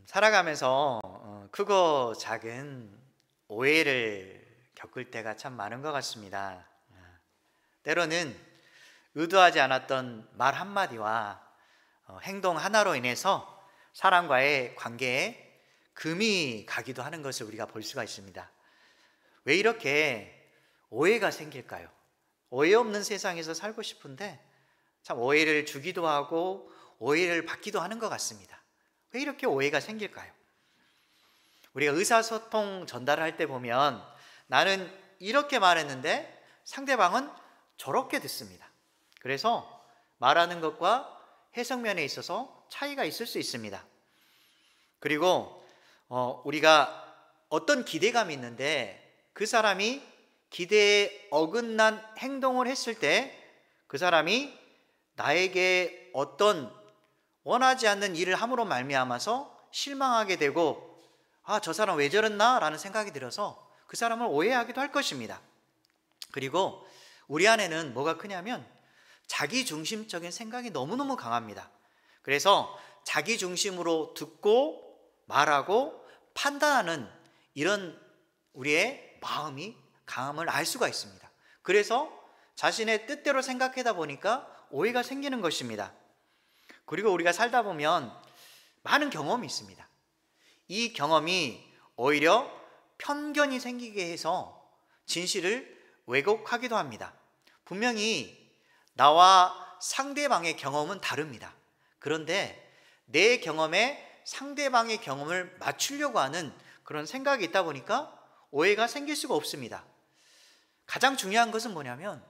살아가면서 크고 작은 오해를 겪을 때가 참 많은 것 같습니다. 때로는 의도하지 않았던 말 한마디와 행동 하나로 인해서 사람과의 관계에 금이 가기도 하는 것을 우리가 볼 수가 있습니다. 왜 이렇게 오해가 생길까요? 오해 없는 세상에서 살고 싶은데 참 오해를 주기도 하고 오해를 받기도 하는 것 같습니다. 왜 이렇게 오해가 생길까요? 우리가 의사소통 전달을 할 때 보면 나는 이렇게 말했는데 상대방은 저렇게 듣습니다. 그래서 말하는 것과 해석면에 있어서 차이가 있을 수 있습니다. 그리고 우리가 어떤 기대감이 있는데 그 사람이 기대에 어긋난 행동을 했을 때 그 사람이 나에게 어떤 원하지 않는 일을 함으로 말미암아서 실망하게 되고 저 사람 왜 저랬나? 라는 생각이 들어서 그 사람을 오해하기도 할 것입니다. 그리고 우리 안에는 뭐가 크냐면 자기중심적인 생각이 너무너무 강합니다. 그래서 자기중심으로 듣고 말하고 판단하는 이런 우리의 마음이 강함을 알 수가 있습니다. 그래서 자신의 뜻대로 생각하다 보니까 오해가 생기는 것입니다. 그리고 우리가 살다 보면 많은 경험이 있습니다. 이 경험이 오히려 편견이 생기게 해서 진실을 왜곡하기도 합니다. 분명히 나와 상대방의 경험은 다릅니다. 그런데 내 경험에 상대방의 경험을 맞추려고 하는 그런 생각이 있다 보니까 오해가 생길 수가 없습니다. 가장 중요한 것은 뭐냐면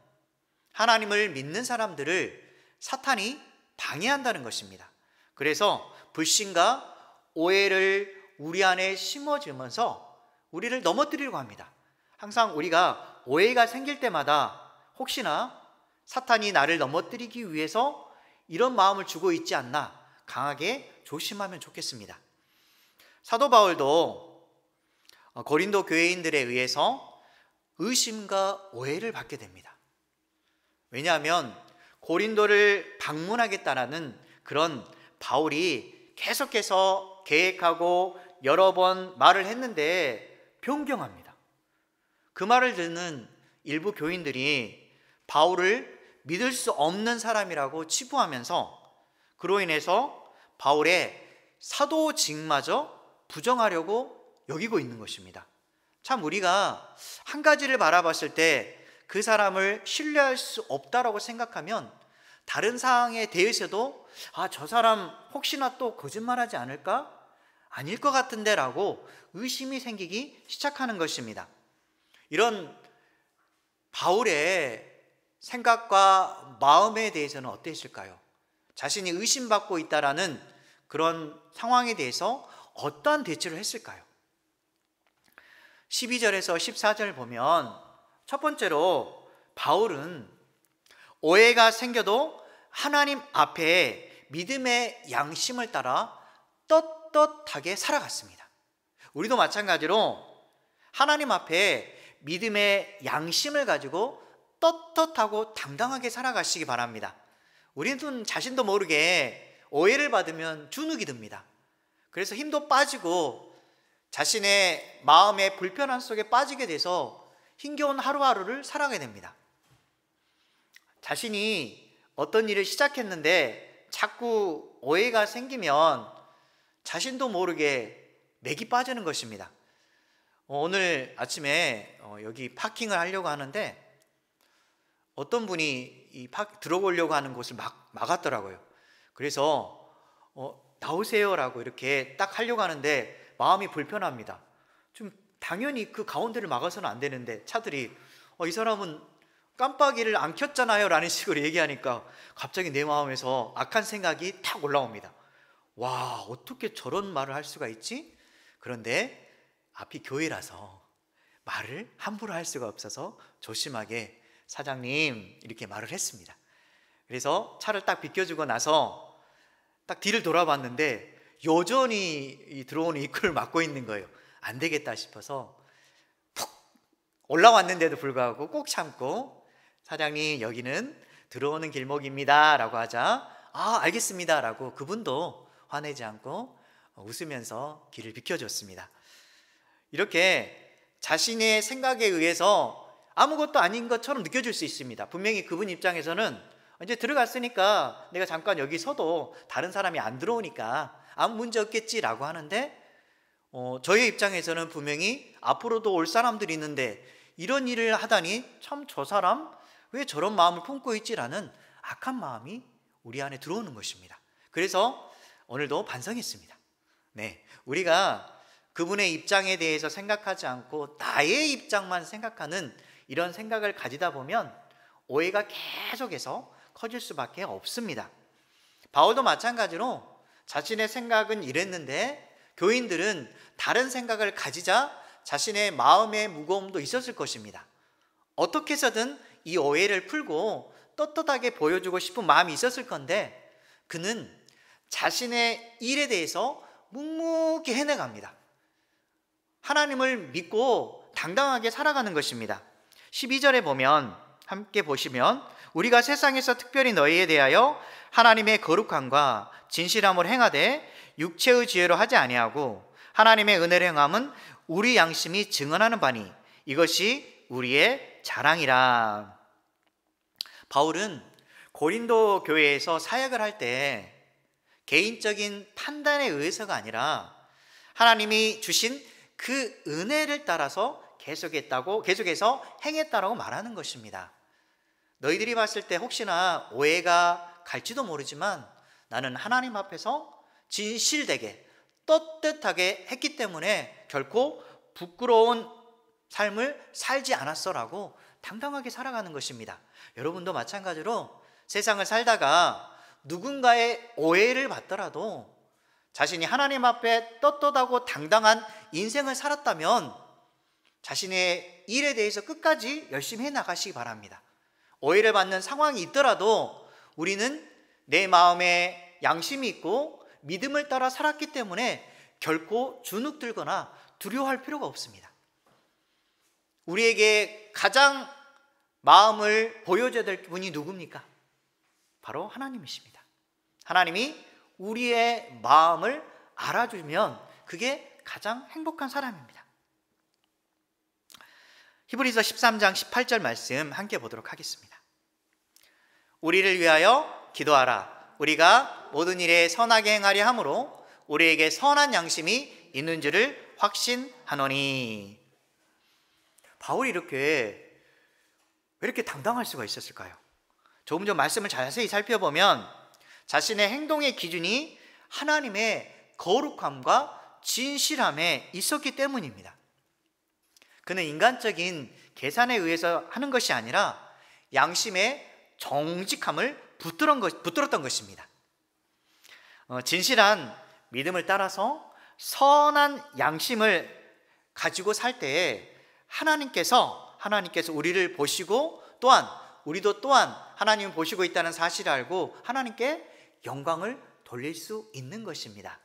하나님을 믿는 사람들을 사탄이 방해한다는 것입니다. 그래서 불신과 오해를 우리 안에 심어주면서 우리를 넘어뜨리려고 합니다. 항상 우리가 오해가 생길 때마다 혹시나 사탄이 나를 넘어뜨리기 위해서 이런 마음을 주고 있지 않나 강하게 조심하면 좋겠습니다. 사도 바울도 고린도 교회인들에 의해서 의심과 오해를 받게 됩니다. 왜냐하면 고린도를 방문하겠다라는 그런 바울이 계속해서 계획하고 여러 번 말을 했는데 변경합니다. 그 말을 듣는 일부 교인들이 바울을 믿을 수 없는 사람이라고 치부하면서 그로 인해서 바울의 사도직마저 부정하려고 여기고 있는 것입니다. 참 우리가 한 가지를 바라봤을 때 그 사람을 신뢰할 수 없다라고 생각하면 다른 상황에 대해서도 저 사람 혹시나 또 거짓말하지 않을까? 아닐 것 같은데 라고 의심이 생기기 시작하는 것입니다. 이런 바울의 생각과 마음에 대해서는 어땠을까요? 자신이 의심받고 있다라는 그런 상황에 대해서 어떠한 대처를 했을까요? 12절에서 14절 보면 첫 번째로 바울은 오해가 생겨도 하나님 앞에 믿음의 양심을 따라 떳떳하게 살아갔습니다. 우리도 마찬가지로 하나님 앞에 믿음의 양심을 가지고 떳떳하고 당당하게 살아가시기 바랍니다. 우리는 자신도 모르게 오해를 받으면 주눅이 듭니다. 그래서 힘도 빠지고 자신의 마음의 불편함 속에 빠지게 돼서 힘겨운 하루하루를 살아가게 됩니다. 자신이 어떤 일을 시작했는데 자꾸 오해가 생기면 자신도 모르게 맥이 빠지는 것입니다. 오늘 아침에 여기 파킹을 하려고 하는데 어떤 분이 들어오려고 하는 곳을 막았더라고요. 그래서 나오세요라고 이렇게 딱 하려고 하는데 마음이 불편합니다. 좀 당연히 그 가운데를 막아서는 안 되는데 차들이 이 사람은 깜빡이를 안 켰잖아요 라는 식으로 얘기하니까 갑자기 내 마음에서 악한 생각이 탁 올라옵니다. 와, 어떻게 저런 말을 할 수가 있지? 그런데 앞이 교회라서 말을 함부로 할 수가 없어서 조심하게 사장님 이렇게 말을 했습니다. 그래서 차를 딱 비켜주고 나서 딱 뒤를 돌아봤는데 여전히 들어오는 입구를 막고 있는 거예요. 안 되겠다 싶어서 푹 올라왔는데도 불구하고 꼭 참고 사장님 여기는 들어오는 길목입니다 라고 하자 알겠습니다 라고 그분도 화내지 않고 웃으면서 길을 비켜줬습니다. 이렇게 자신의 생각에 의해서 아무것도 아닌 것처럼 느껴질 수 있습니다. 분명히 그분 입장에서는 이제 들어갔으니까 내가 잠깐 여기 서도 다른 사람이 안 들어오니까 아무 문제 없겠지라고 하는데, 저의 입장에서는 분명히 앞으로도 올 사람들이 있는데 이런 일을 하다니 참 저 사람 왜 저런 마음을 품고 있지라는 악한 마음이 우리 안에 들어오는 것입니다. 그래서 오늘도 반성했습니다. 네, 우리가 그분의 입장에 대해서 생각하지 않고 나의 입장만 생각하는 이런 생각을 가지다 보면 오해가 계속해서 커질 수밖에 없습니다. 바울도 마찬가지로 자신의 생각은 이랬는데 교인들은 다른 생각을 가지자 자신의 마음의 무거움도 있었을 것입니다. 어떻게 해서든 이 오해를 풀고 떳떳하게 보여주고 싶은 마음이 있었을 건데 그는 자신의 일에 대해서 묵묵히 해내갑니다. 하나님을 믿고 당당하게 살아가는 것입니다. 12절에 보면, 함께 보시면, 우리가 세상에서 특별히 너희에 대하여 하나님의 거룩함과 진실함을 행하되 육체의 지혜로 하지 아니하고 하나님의 은혜를 행함은 우리 양심이 증언하는 바니 이것이 우리의 자랑이라. 바울은 고린도 교회에서 사역을 할 때 개인적인 판단에 의해서가 아니라 하나님이 주신 그 은혜를 따라서 계속해서 행했다라고 말하는 것입니다. 너희들이 봤을 때 혹시나 오해가 갈지도 모르지만 나는 하나님 앞에서 진실되게 떳떳하게 했기 때문에 결코 부끄러운 삶을 살지 않았어라고 당당하게 살아가는 것입니다. 여러분도 마찬가지로 세상을 살다가 누군가의 오해를 받더라도 자신이 하나님 앞에 떳떳하고 당당한 인생을 살았다면 자신의 일에 대해서 끝까지 열심히 해나가시기 바랍니다. 오해를 받는 상황이 있더라도 우리는 내 마음에 양심이 있고 믿음을 따라 살았기 때문에 결코 주눅들거나 두려워할 필요가 없습니다. 우리에게 가장 마음을 보여줘야 될 분이 누굽니까? 바로 하나님이십니다. 하나님이 우리의 마음을 알아주면 그게 가장 행복한 사람입니다. 히브리서 13장 18절 말씀 함께 보도록 하겠습니다. 우리를 위하여 기도하라. 우리가 모든 일에 선하게 행하려 함으로 우리에게 선한 양심이 있는 줄을 확신하노니. 바울이 왜 이렇게 당당할 수가 있었을까요? 조금 전 말씀을 자세히 살펴보면 자신의 행동의 기준이 하나님의 거룩함과 진실함에 있었기 때문입니다. 그는 인간적인 계산에 의해서 하는 것이 아니라 양심의 정직함을 붙들었던 것입니다. 진실한 믿음을 따라서 선한 양심을 가지고 살 때에 하나님께서 우리를 보시고 또한 우리도 또한 하나님을 보시고 있다는 사실을 알고 하나님께 영광을 돌릴 수 있는 것입니다.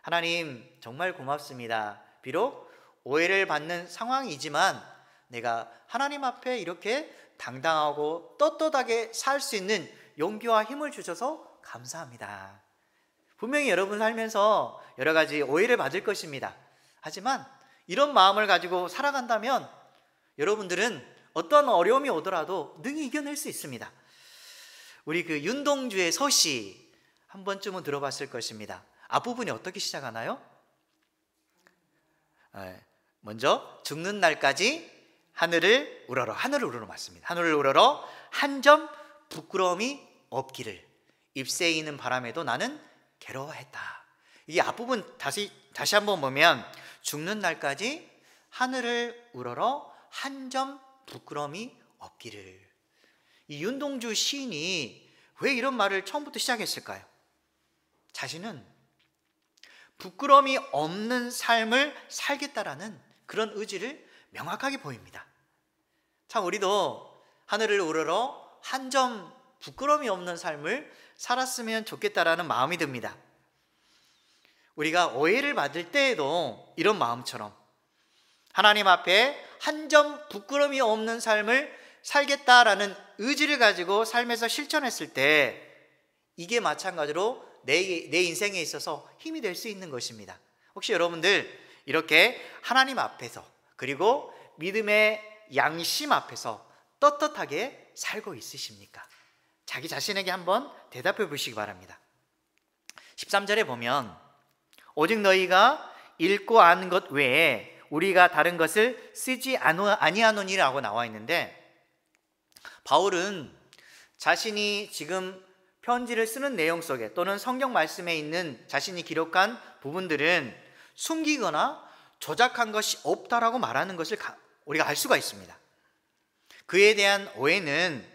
하나님 정말 고맙습니다. 비록 오해를 받는 상황이지만 내가 하나님 앞에 이렇게 당당하고 떳떳하게 살 수 있는 용기와 힘을 주셔서 감사합니다. 분명히 여러분 살면서 여러 가지 오해를 받을 것입니다. 하지만 이런 마음을 가지고 살아간다면 여러분들은 어떤 어려움이 오더라도 능히 이겨낼 수 있습니다. 우리 윤동주의 서시 한 번쯤은 들어봤을 것입니다. 앞부분이 어떻게 시작하나요? 먼저 죽는 날까지 하늘을 우러러 맞습니다. 하늘을 우러러 한 점 부끄러움이 없기를 잎새이는 바람에도 나는 괴로워했다. 이 앞부분 다시 한번 보면 죽는 날까지 하늘을 우러러 한 점 부끄러움이 없기를. 이 윤동주 시인이 왜 이런 말을 처음부터 시작했을까요? 자신은 부끄러움이 없는 삶을 살겠다라는 그런 의지를 명확하게 보입니다. 참 우리도 하늘을 우러러 한 점 부끄러움이 없는 삶을 살았으면 좋겠다라는 마음이 듭니다. 우리가 오해를 받을 때에도 이런 마음처럼 하나님 앞에 한 점 부끄러움이 없는 삶을 살겠다라는 의지를 가지고 삶에서 실천했을 때 이게 마찬가지로 내 인생에 있어서 힘이 될 수 있는 것입니다. 혹시 여러분들 이렇게 하나님 앞에서 그리고 믿음의 양심 앞에서 떳떳하게 살고 있으십니까? 자기 자신에게 한번 대답해 보시기 바랍니다. 13절에 보면 오직 너희가 읽고 아는 것 외에 우리가 다른 것을 쓰지 아니하노니라고 나와 있는데, 바울은 자신이 지금 편지를 쓰는 내용 속에 또는 성경 말씀에 있는 자신이 기록한 부분들은 숨기거나 조작한 것이 없다라고 말하는 것을 우리가 알 수가 있습니다. 그에 대한 오해는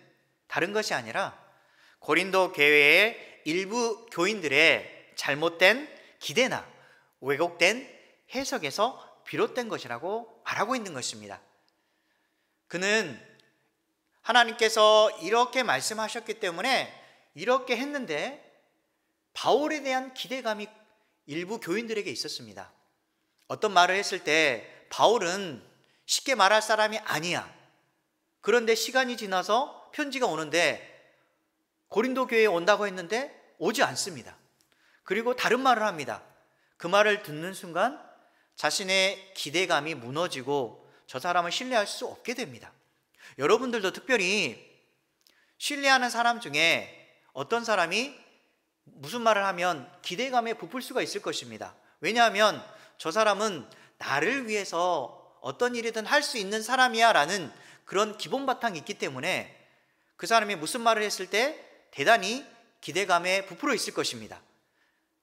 다른 것이 아니라 고린도 교회의 일부 교인들의 잘못된 기대나 왜곡된 해석에서 비롯된 것이라고 말하고 있는 것입니다. 그는 하나님께서 이렇게 말씀하셨기 때문에 이렇게 했는데 바울에 대한 기대감이 일부 교인들에게 있었습니다. 어떤 말을 했을 때 바울은 쉽게 말할 사람이 아니야. 그런데 시간이 지나서 편지가 오는데 고린도 교회에 온다고 했는데 오지 않습니다. 그리고 다른 말을 합니다. 그 말을 듣는 순간 자신의 기대감이 무너지고 저 사람을 신뢰할 수 없게 됩니다. 여러분들도 특별히 신뢰하는 사람 중에 어떤 사람이 무슨 말을 하면 기대감에 부풀 수가 있을 것입니다. 왜냐하면 저 사람은 나를 위해서 어떤 일이든 할 수 있는 사람이야 라는 그런 기본 바탕이 있기 때문에 그 사람이 무슨 말을 했을 때 대단히 기대감에 부풀어 있을 것입니다.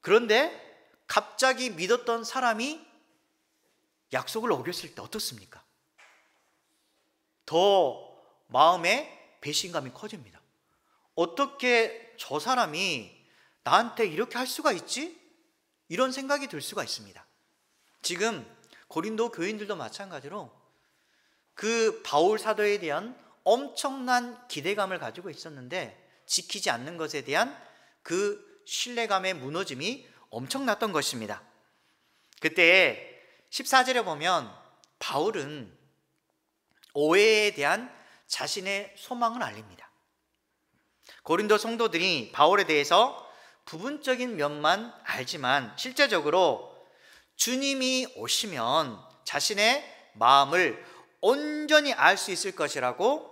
그런데 갑자기 믿었던 사람이 약속을 어겼을 때 어떻습니까? 더 마음에 배신감이 커집니다. 어떻게 저 사람이 나한테 이렇게 할 수가 있지? 이런 생각이 들 수가 있습니다. 지금 고린도 교인들도 마찬가지로 그 바울 사도에 대한 엄청난 기대감을 가지고 있었는데 지키지 않는 것에 대한 그 신뢰감의 무너짐이 엄청났던 것입니다. 그때 14절에 보면 바울은 오해에 대한 자신의 소망을 알립니다. 고린도 성도들이 바울에 대해서 부분적인 면만 알지만 실제적으로 주님이 오시면 자신의 마음을 온전히 알 수 있을 것이라고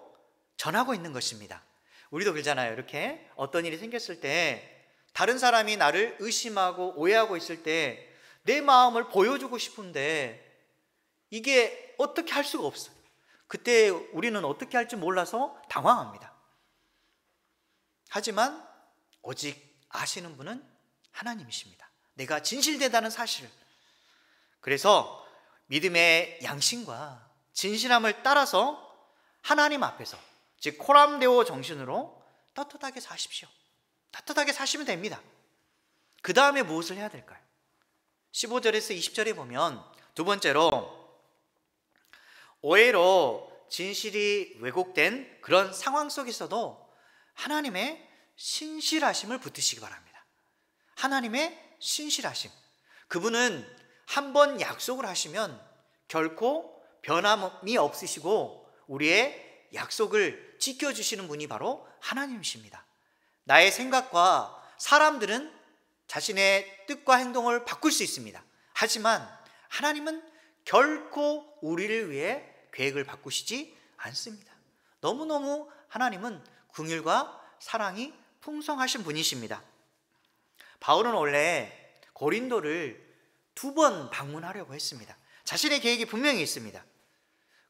전하고 있는 것입니다. 우리도 그러잖아요. 이렇게 어떤 일이 생겼을 때 다른 사람이 나를 의심하고 오해하고 있을 때 내 마음을 보여주고 싶은데 이게 어떻게 할 수가 없어요. 그때 우리는 어떻게 할지 몰라서 당황합니다. 하지만 오직 아시는 분은 하나님이십니다. 내가 진실되다는 사실을. 그래서 믿음의 양심과 진실함을 따라서 하나님 앞에서, 즉 코람데오 정신으로 떳떳하게 사십시오. 떳떳하게 사시면 됩니다. 그 다음에 무엇을 해야 될까요? 15절에서 20절에 보면 두 번째로 오해로 진실이 왜곡된 그런 상황 속에서도 하나님의 신실하심을 붙드시기 바랍니다. 하나님의 신실하심. 그분은 한 번 약속을 하시면 결코 변함이 없으시고 우리의 약속을 지켜주시는 분이 바로 하나님이십니다. 나의 생각과 사람들은 자신의 뜻과 행동을 바꿀 수 있습니다. 하지만 하나님은 결코 우리를 위해 계획을 바꾸시지 않습니다. 너무너무 하나님은 긍휼과 사랑이 풍성하신 분이십니다. 바울은 원래 고린도를 2번 방문하려고 했습니다. 자신의 계획이 분명히 있습니다.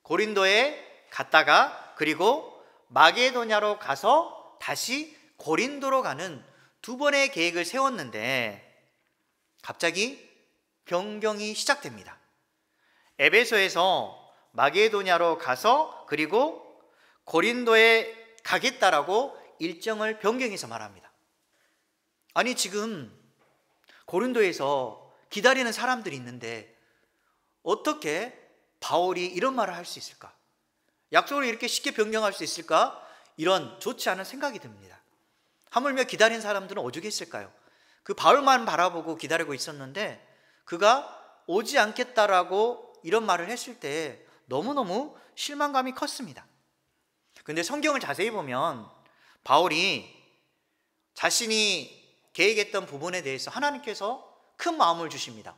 고린도에 갔다가 그리고 마게도냐로 가서 다시 고린도로 가는 2번의 계획을 세웠는데 갑자기 변경이 시작됩니다. 에베소에서 마게도냐로 가서 그리고 고린도에 가겠다라고 일정을 변경해서 말합니다. 아니 지금 고린도에서 기다리는 사람들이 있는데 어떻게 바울이 이런 말을 할 수 있을까? 약속을 이렇게 쉽게 변경할 수 있을까? 이런 좋지 않은 생각이 듭니다. 하물며 기다린 사람들은 오죽했을까요? 그 바울만 바라보고 기다리고 있었는데 그가 오지 않겠다라고 이런 말을 했을 때 너무너무 실망감이 컸습니다. 그런데 성경을 자세히 보면 바울이 자신이 계획했던 부분에 대해서 하나님께서 큰 마음을 주십니다.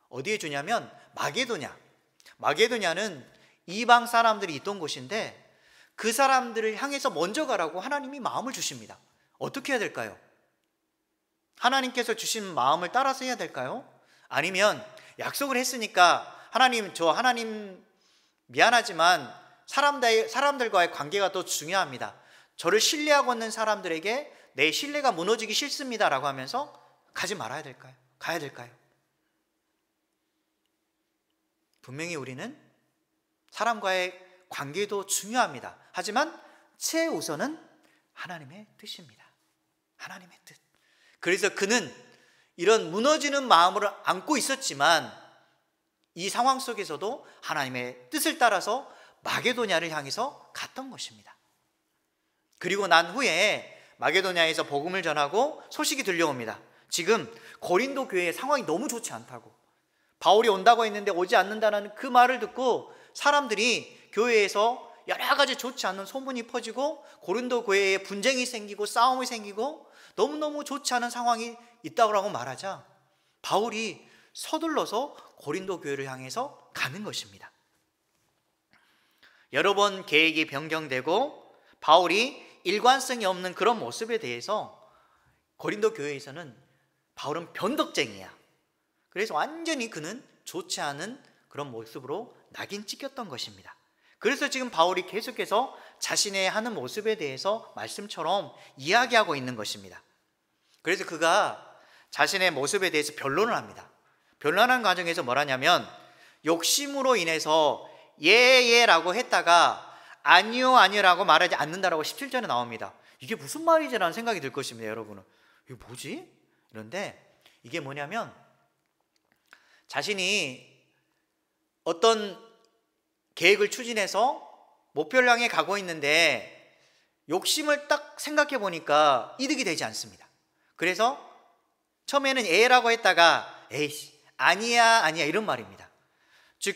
어디에 주냐면 마게도냐. 마게도냐는 이방 사람들이 있던 곳인데 그 사람들을 향해서 먼저 가라고 하나님이 마음을 주십니다. 어떻게 해야 될까요? 하나님께서 주신 마음을 따라서 해야 될까요? 아니면 약속을 했으니까 하나님 미안하지만 사람들과의 관계가 더 중요합니다. 저를 신뢰하고 있는 사람들에게 내 신뢰가 무너지기 싫습니다 라고 하면서 가지 말아야 될까요? 가야 될까요? 분명히 우리는 사람과의 관계도 중요합니다. 하지만 최우선은 하나님의 뜻입니다. 하나님의 뜻. 그래서 그는 이런 무너지는 마음을 안고 있었지만 이 상황 속에서도 하나님의 뜻을 따라서 마게도냐를 향해서 갔던 것입니다. 그리고 난 후에 마게도냐에서 복음을 전하고 소식이 들려옵니다. 지금 고린도 교회의 상황이 너무 좋지 않다고, 바울이 온다고 했는데 오지 않는다는 그 말을 듣고 사람들이 교회에서 여러 가지 좋지 않은 소문이 퍼지고 고린도 교회에 분쟁이 생기고 싸움이 생기고 너무너무 좋지 않은 상황이 있다고 말하자 바울이 서둘러서 고린도 교회를 향해서 가는 것입니다. 여러 번 계획이 변경되고 바울이 일관성이 없는 그런 모습에 대해서 고린도 교회에서는 바울은 변덕쟁이야, 그래서 완전히 그는 좋지 않은 그런 모습으로 낙인 찍혔던 것입니다. 그래서 지금 바울이 계속해서 자신의 하는 모습에 대해서 말씀처럼 이야기하고 있는 것입니다. 그래서 그가 자신의 모습에 대해서 변론을 합니다. 변론하는 과정에서 뭐라냐면 욕심으로 인해서 예라고 했다가 아니요라고 말하지 않는다라고 17절에 나옵니다. 이게 무슨 말이지라는 생각이 들 것입니다. 여러분은 이게 뭐지? 그런데 이게 뭐냐면 자신이 어떤 계획을 추진해서 목표를 향해 가고 있는데 욕심을 딱 생각해 보니까 이득이 되지 않습니다. 그래서 처음에는 에라고 했다가 에이씨 아니야 이런 말입니다. 즉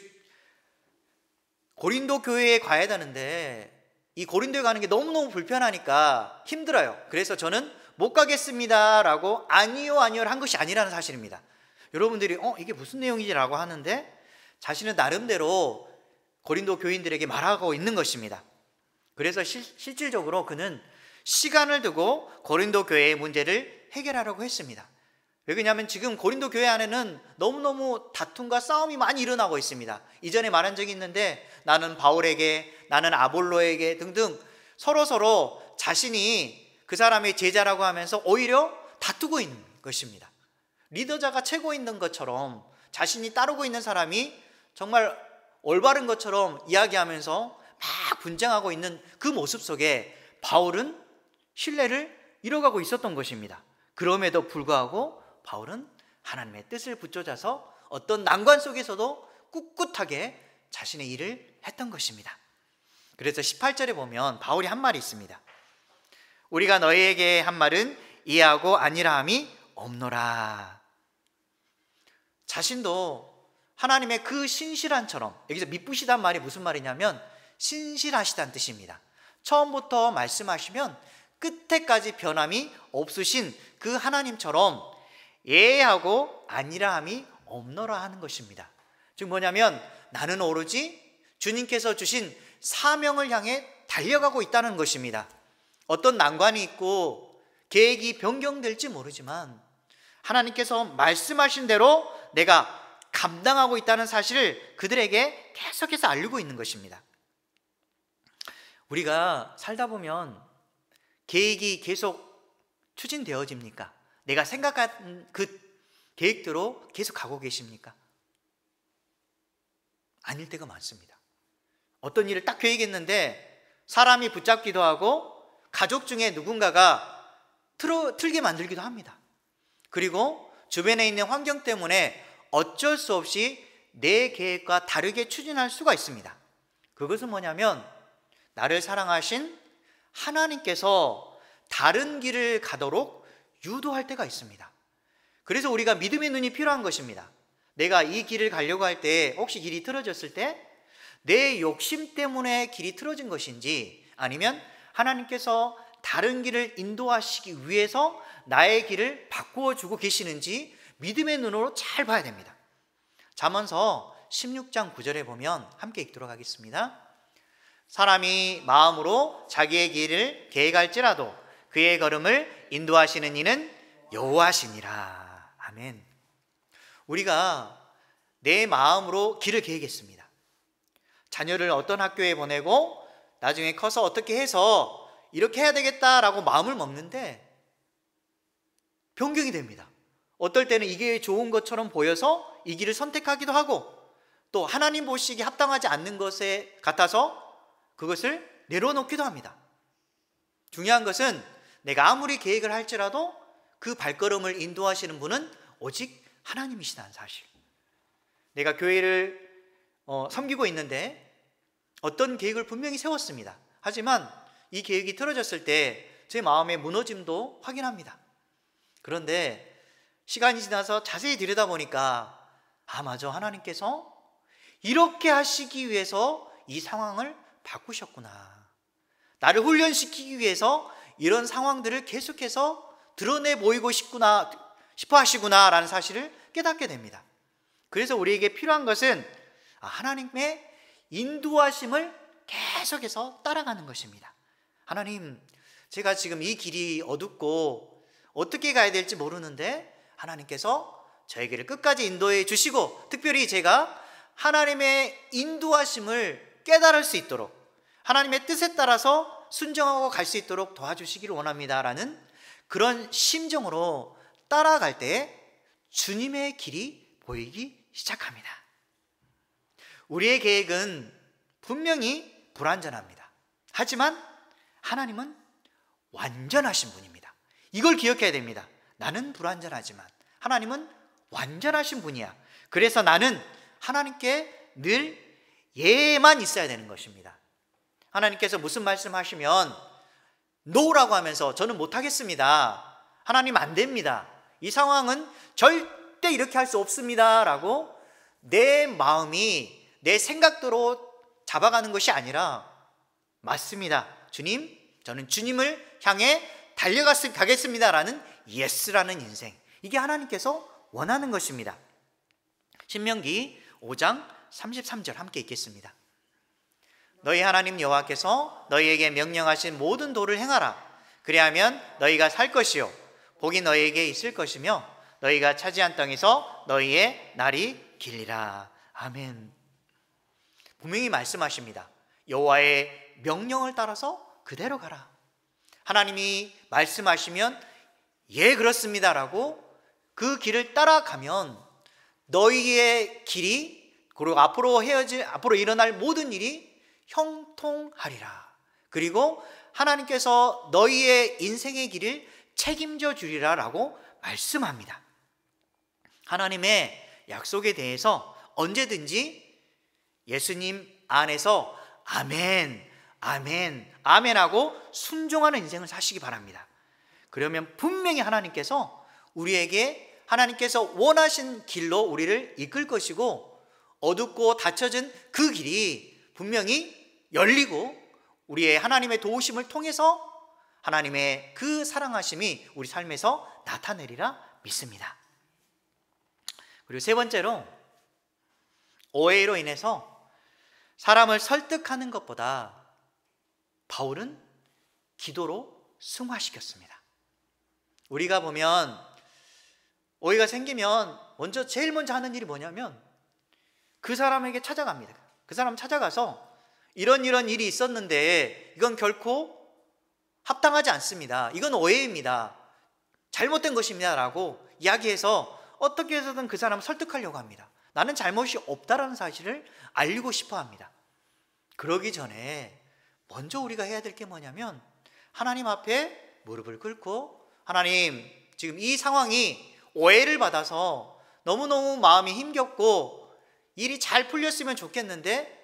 고린도 교회에 가야 되는데 이 고린도에 가는 게 너무너무 불편하니까 힘들어요. 그래서 저는 못 가겠습니다 라고 아니요를 한 것이 아니라는 사실입니다. 여러분들이 이게 무슨 내용이지라고 하는데 자신은 나름대로 고린도 교인들에게 말하고 있는 것입니다. 그래서 실질적으로 그는 시간을 두고 고린도 교회의 문제를 해결하려고 했습니다. 왜냐하면 지금 고린도 교회 안에는 너무너무 다툼과 싸움이 많이 일어나고 있습니다. 이전에 말한 적이 있는데 나는 바울에게, 나는 아볼로에게 등등 서로 자신이 그 사람의 제자라고 하면서 오히려 다투고 있는 것입니다. 리더자가 최고 있는 것처럼 자신이 따르고 있는 사람이 정말 올바른 것처럼 이야기하면서 막 분쟁하고 있는 그 모습 속에 바울은 신뢰를 잃어가고 있었던 것입니다. 그럼에도 불구하고 바울은 하나님의 뜻을 붙잡아서 어떤 난관 속에서도 꿋꿋하게 자신의 일을 했던 것입니다. 그래서 18절에 보면 바울이 한 말이 있습니다. 우리가 너희에게 한 말은 이해하고 아니라함이 없노라. 자신도 하나님의 그 신실한처럼, 여기서 미쁘시단 말이 무슨 말이냐면 신실하시다는 뜻입니다. 처음부터 말씀하시면 끝에까지 변함이 없으신 그 하나님처럼 예하고 아니라함이 없노라 하는 것입니다. 즉 뭐냐면 나는 오로지 주님께서 주신 사명을 향해 달려가고 있다는 것입니다. 어떤 난관이 있고 계획이 변경될지 모르지만 하나님께서 말씀하신 대로 내가 감당하고 있다는 사실을 그들에게 계속해서 알리고 있는 것입니다. 우리가 살다 보면 계획이 계속 추진되어집니까? 내가 생각한 그 계획대로 계속 가고 계십니까? 아닐 때가 많습니다. 어떤 일을 딱 계획했는데 사람이 붙잡기도 하고 가족 중에 누군가가 틀게 만들기도 합니다. 그리고 주변에 있는 환경 때문에 어쩔 수 없이 내 계획과 다르게 추진할 수가 있습니다. 그것은 뭐냐면 나를 사랑하신 하나님께서 다른 길을 가도록 유도할 때가 있습니다. 그래서 우리가 믿음의 눈이 필요한 것입니다. 내가 이 길을 가려고 할 때 혹시 길이 틀어졌을 때 내 욕심 때문에 길이 틀어진 것인지 아니면 하나님께서 다른 길을 인도하시기 위해서 나의 길을 바꾸어 주고 계시는지 믿음의 눈으로 잘 봐야 됩니다. 잠언서 16장 9절에 보면 함께 읽도록 하겠습니다. 사람이 마음으로 자기의 길을 계획할지라도 그의 걸음을 인도하시는 이는 여호와시니라. 아멘. 우리가 내 마음으로 길을 계획했습니다. 자녀를 어떤 학교에 보내고 나중에 커서 어떻게 해서 이렇게 해야 되겠다라고 마음을 먹는데 변경이 됩니다. 어떨 때는 이게 좋은 것처럼 보여서 이 길을 선택하기도 하고, 또 하나님 보시기에 합당하지 않는 것에 같아서 그것을 내려놓기도 합니다. 중요한 것은 내가 아무리 계획을 할지라도 그 발걸음을 인도하시는 분은 오직 하나님이시다는 사실. 내가 교회를 섬기고 있는데 어떤 계획을 분명히 세웠습니다. 하지만 이 계획이 틀어졌을 때 제 마음의 무너짐도 확인합니다. 그런데 시간이 지나서 자세히 들여다보니까 맞아, 하나님께서 이렇게 하시기 위해서 이 상황을 바꾸셨구나. 나를 훈련시키기 위해서 이런 상황들을 계속해서 드러내 보이고 싶어 하시구나 라는 사실을 깨닫게 됩니다. 그래서 우리에게 필요한 것은 하나님의 인도하심을 계속해서 따라가는 것입니다. 하나님, 제가 지금 이 길이 어둡고 어떻게 가야 될지 모르는데 하나님께서 저에게를 끝까지 인도해 주시고, 특별히 제가 하나님의 인도하심을 깨달을 수 있도록, 하나님의 뜻에 따라서 순종하고 갈 수 있도록 도와주시기를 원합니다 라는 그런 심정으로 따라갈 때 주님의 길이 보이기 시작합니다. 우리의 계획은 분명히 불완전합니다. 하지만 하나님은 완전하신 분입니다. 이걸 기억해야 됩니다. 나는 불완전하지만 하나님은 완전하신 분이야. 그래서 나는 하나님께 늘 예만 있어야 되는 것입니다. 하나님께서 무슨 말씀하시면 노라고 하면서 저는 못하겠습니다, 하나님 안 됩니다, 이 상황은 절대 이렇게 할 수 없습니다 라고 내 마음이 내 생각대로 잡아가는 것이 아니라, 맞습니다, 주님, 저는 주님을 향해 달려가겠습니다 라는 예스라는 인생, 이게 하나님께서 원하는 것입니다. 신명기 5장 33절 함께 읽겠습니다. 너희 하나님 여호와께서 너희에게 명령하신 모든 도를 행하라. 그리하면 너희가 살 것이요 복이 너희에게 있을 것이며 너희가 차지한 땅에서 너희의 날이 길리라. 아멘. 분명히 말씀하십니다. 여호와의 명령을 따라서 그대로 가라. 하나님이 말씀하시면 예 그렇습니다라고 그 길을 따라가면 너희의 길이, 그리고 앞으로 일어날 모든 일이 형통하리라. 그리고 하나님께서 너희의 인생의 길을 책임져 주리라 라고 말씀합니다. 하나님의 약속에 대해서 언제든지 예수님 안에서 아멘, 아멘, 아멘 하고 순종하는 인생을 사시기 바랍니다. 그러면 분명히 하나님께서 우리에게 하나님께서 원하신 길로 우리를 이끌 것이고, 어둡고 닫혀진 그 길이 분명히 열리고 우리의 하나님의 도우심을 통해서 하나님의 그 사랑하심이 우리 삶에서 나타내리라 믿습니다. 그리고 세 번째로, 오해로 인해서 사람을 설득하는 것보다 바울은 기도로 승화시켰습니다. 우리가 보면 오해가 생기면 제일 먼저 하는 일이 뭐냐면 그 사람에게 찾아갑니다. 그 사람 찾아가서 이런 일이 있었는데 이건 결코 합당하지 않습니다, 이건 오해입니다, 잘못된 것입니다 라고 이야기해서 어떻게 해서든 그 사람을 설득하려고 합니다. 나는 잘못이 없다라는 사실을 알리고 싶어 합니다. 그러기 전에 먼저 우리가 해야 될 게 뭐냐면 하나님 앞에 무릎을 꿇고, 하나님, 지금 이 상황이 오해를 받아서 너무너무 마음이 힘겹고 일이 잘 풀렸으면 좋겠는데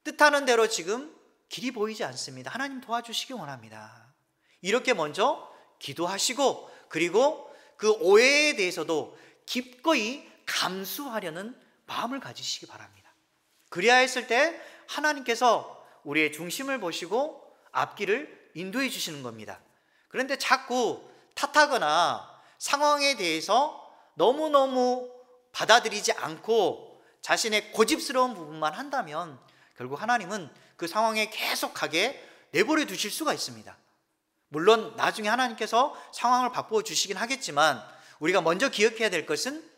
뜻하는 대로 지금 길이 보이지 않습니다, 하나님 도와주시기 원합니다. 이렇게 먼저 기도하시고, 그리고 그 오해에 대해서도 기꺼이 감수하려는 마음을 가지시기 바랍니다. 그래야 했을 때 하나님께서 우리의 중심을 보시고 앞길을 인도해 주시는 겁니다. 그런데 자꾸 탓하거나 상황에 대해서 너무너무 받아들이지 않고 자신의 고집스러운 부분만 한다면 결국 하나님은 그 상황에 계속하게 내버려 두실 수가 있습니다. 물론 나중에 하나님께서 상황을 바꾸어 주시긴 하겠지만 우리가 먼저 기억해야 될 것은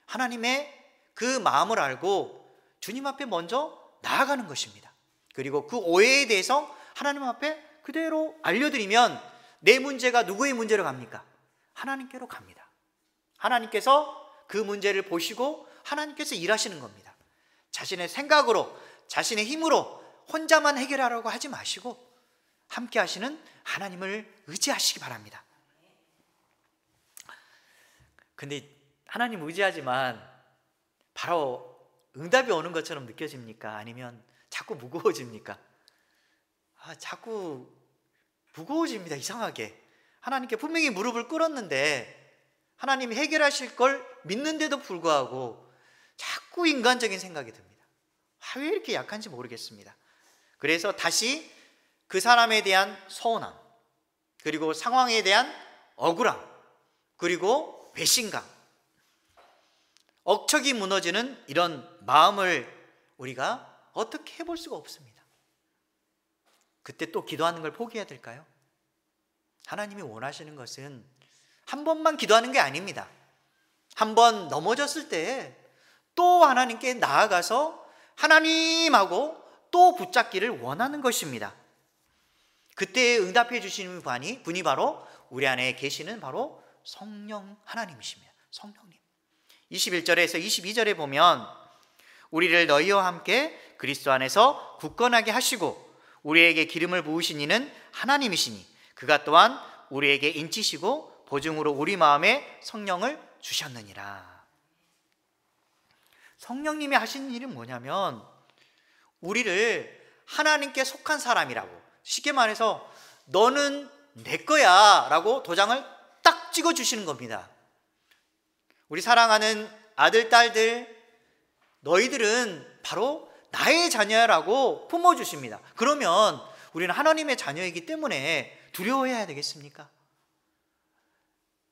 하나님의 그 마음을 알고 주님 앞에 먼저 나아가는 것입니다. 그리고 그 오해에 대해서 하나님 앞에 그대로 알려드리면 내 문제가 누구의 문제로 갑니까? 하나님께로 갑니다. 하나님께서 그 문제를 보시고 하나님께서 일하시는 겁니다. 자신의 생각으로, 자신의 힘으로 혼자만 해결하려고 하지 마시고 함께 하시는 하나님을 의지하시기 바랍니다. 근데 하나님 의지하지만 바로 응답이 오는 것처럼 느껴집니까? 아니면 자꾸 무거워집니까? 자꾸 무거워집니다. 이상하게. 하나님께 분명히 무릎을 꿇었는데 하나님이 해결하실 걸 믿는데도 불구하고 자꾸 인간적인 생각이 듭니다. 왜 이렇게 약한지 모르겠습니다. 그래서 다시 그 사람에 대한 서운함, 그리고 상황에 대한 억울함, 그리고 배신감, 억척이 무너지는 이런 마음을 우리가 어떻게 해볼 수가 없습니다. 그때 또 기도하는 걸 포기해야 될까요? 하나님이 원하시는 것은 한 번만 기도하는 게 아닙니다. 한 번 넘어졌을 때 또 하나님께 나아가서 하나님하고 또 붙잡기를 원하는 것입니다. 그때 응답해 주시는 분이 바로 우리 안에 계시는 바로 성령 하나님이십니다. 성령님. 21절에서 22절에 보면 우리를 너희와 함께 그리스도 안에서 굳건하게 하시고 우리에게 기름을 부으신 이는 하나님이시니 그가 또한 우리에게 인치시고 보증으로 우리 마음에 성령을 주셨느니라. 성령님이 하신 일은 뭐냐면 우리를 하나님께 속한 사람이라고, 쉽게 말해서 너는 내 거야 라고 도장을 딱 찍어 주시는 겁니다. 우리 사랑하는 아들, 딸들, 너희들은 바로 나의 자녀라고 품어주십니다. 그러면 우리는 하나님의 자녀이기 때문에 두려워해야 되겠습니까?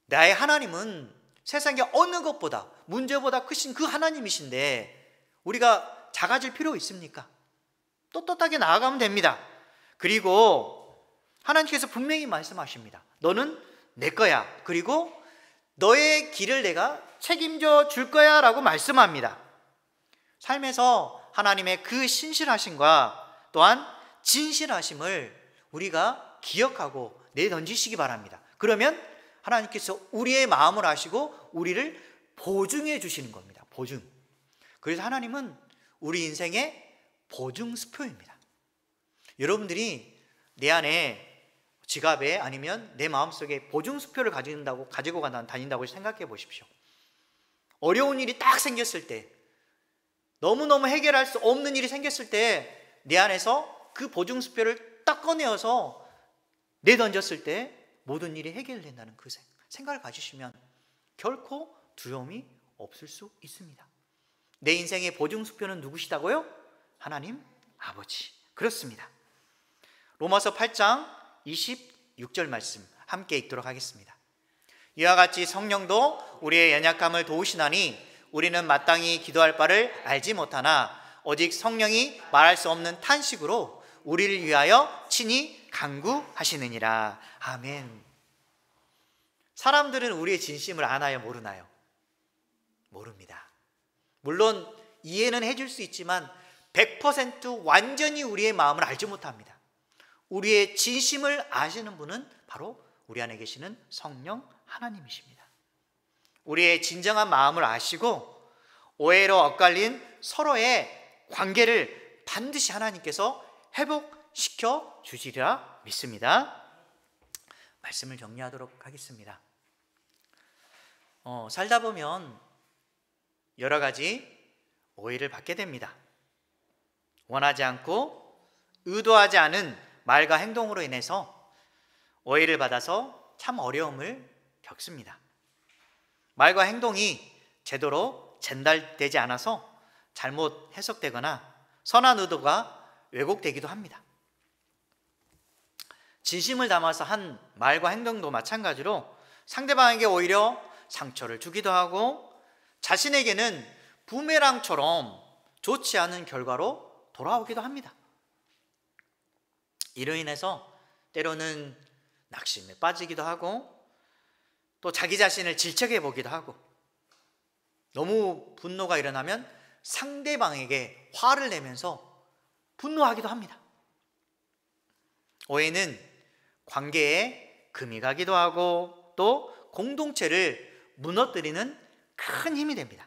나의 하나님은 세상의 어느 것보다, 문제보다 크신 그 하나님이신데 우리가 작아질 필요 있습니까? 떳떳하게 나아가면 됩니다. 그리고 하나님께서 분명히 말씀하십니다. 너는 내 거야. 그리고 너의 길을 내가 책임져 줄 거야 라고 말씀합니다. 삶에서 하나님의 그 신실하심과 또한 진실하심을 우리가 기억하고 내던지시기 바랍니다. 그러면 하나님께서 우리의 마음을 아시고 우리를 보증해 주시는 겁니다. 보증. 그래서 하나님은 우리 인생의 보증수표입니다. 여러분들이 내 안에 지갑에 아니면 내 마음속에 보증수표를 가지고 다닌다고 생각해 보십시오. 어려운 일이 딱 생겼을 때, 너무너무 해결할 수 없는 일이 생겼을 때 내 안에서 그 보증수표를 딱 꺼내어서 내던졌을 때 모든 일이 해결된다는 그 생각을 가지시면 결코 두려움이 없을 수 있습니다. 내 인생의 보증수표는 누구시다고요? 하나님 아버지. 그렇습니다. 로마서 8장 26절 말씀 함께 읽도록 하겠습니다. 이와 같이 성령도 우리의 연약함을 도우시나니 우리는 마땅히 기도할 바를 알지 못하나 오직 성령이 말할 수 없는 탄식으로 우리를 위하여 친히 간구하시느니라. 아멘. 사람들은 우리의 진심을 아나요, 모르나요? 모릅니다. 물론 이해는 해줄 수 있지만 100% 완전히 우리의 마음을 알지 못합니다. 우리의 진심을 아시는 분은 바로 우리 안에 계시는 성령 하나님이십니다. 우리의 진정한 마음을 아시고 오해로 엇갈린 서로의 관계를 반드시 하나님께서 회복시켜 주시리라 믿습니다. 말씀을 정리하도록 하겠습니다. 살다 보면 여러 가지 오해를 받게 됩니다. 원하지 않고 의도하지 않은 말과 행동으로 인해서 오해를 받아서 참 어려움을 겪습니다. 말과 행동이 제대로 전달되지 않아서 잘못 해석되거나 선한 의도가 왜곡되기도 합니다. 진심을 담아서 한 말과 행동도 마찬가지로 상대방에게 오히려 상처를 주기도 하고 자신에게는 부메랑처럼 좋지 않은 결과로 돌아오기도 합니다. 이로 인해서 때로는 낙심에 빠지기도 하고 또 자기 자신을 질책해 보기도 하고 너무 분노가 일어나면 상대방에게 화를 내면서 분노하기도 합니다. 오해는 관계에 금이 가기도 하고 또 공동체를 무너뜨리는 큰 힘이 됩니다.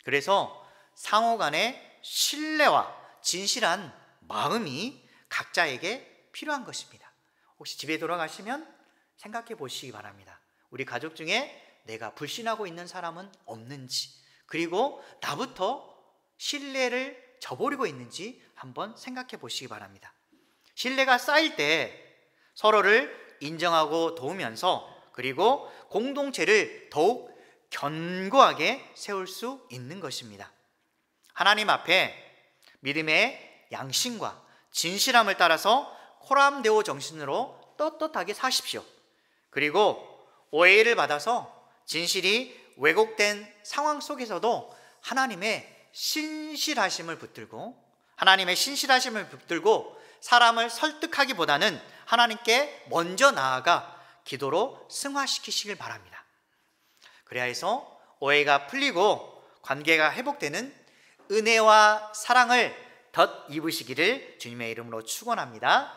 그래서 상호 간의 신뢰와 진실한 마음이 각자에게 필요한 것입니다. 혹시 집에 돌아가시면 생각해 보시기 바랍니다. 우리 가족 중에 내가 불신하고 있는 사람은 없는지, 그리고 나부터 신뢰를 저버리고 있는지 한번 생각해 보시기 바랍니다. 신뢰가 쌓일 때 서로를 인정하고 도우면서 그리고 공동체를 더욱 견고하게 세울 수 있는 것입니다. 하나님 앞에 믿음의 양심과 진실함을 따라서 코람데오 정신으로 떳떳하게 사십시오. 그리고 오해를 받아서 진실이 왜곡된 상황 속에서도 하나님의 신실하심을 붙들고 사람을 설득하기보다는 하나님께 먼저 나아가 기도로 승화시키시길 바랍니다. 그래야 해서 오해가 풀리고 관계가 회복되는 은혜와 사랑을 덧입으시기를 주님의 이름으로 축원합니다.